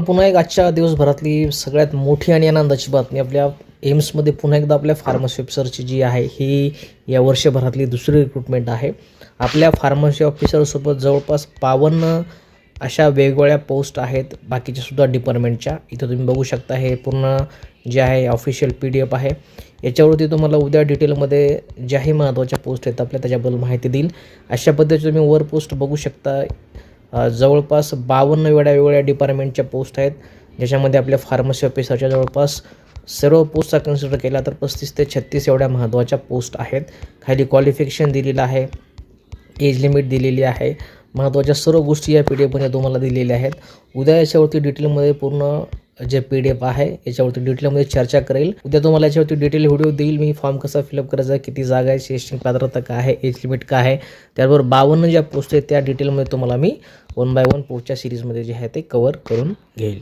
पुन्हा एक आजच्या दिवसभरातली सगळ्यात मोठी आणि आनंदाची बातमी आपल्या एम्समध्ये पुन्हा एकदा आपल्या फार्मसी ऑफिसरची जी आहे ही या वर्षभरातली दुसरी रिक्रुटमेंट आहे. आपल्या फार्मसी ऑफिसरसोबत जवळपास 52 अशा वेगवेगळ्या पोस्ट आहेत बाकीच्यासुद्धा डिपार्टमेंटच्या. इथं तुम्ही बघू शकता हे पूर्ण जे आहे ऑफिशियल PDF आहे. याच्यावरती तुम्हाला उद्या डिटेलमध्ये ज्याही महत्त्वाच्या पोस्ट आहेत आपल्या त्याच्याबद्दल माहिती देईल. अशा पद्धतीने तुम्ही वर पोस्ट बघू शकता. जवळपास 52 वेगवेगळ्या डिपार्टमेंटच्या पोस्ट आहेत, ज्याच्यामध्ये आपल्या फार्मसी ऑफिसरच्या जवळपास सर्व पोस्टचा कन्सिडर केला तर 35 ते 36 एवढ्या महत्त्वाच्या पोस्ट आहेत. खाली क्वालिफिकेशन दिलेलं आहे, एज लिमिट दिलेली आहे, महत्त्वाच्या सर्व गोष्टी या PDF तुम्हाला दिलेल्या आहेत. उद्या याच्यावरती डिटेलमध्ये पूर्ण जे PDF आहे याच्यावरती डिटेलमध्ये चर्चा करेल. उद्या तुम्हाला याच्यावरती डिटेल व्हिडिओ देईल मी. फॉर्म कसा फिलअप करायचा, किती जागा आहे, शैक्षणिक पात्रता काय आहे, एज लिमिट काय आहे, त्याबरोबर 52 ज्या पोस्ट आहेत त्या डिटेलमध्ये तुम्हाला मी 1 बाय 1 पुढच्या सिरीजमध्ये जे आहे ते कव्हर करून घेईल.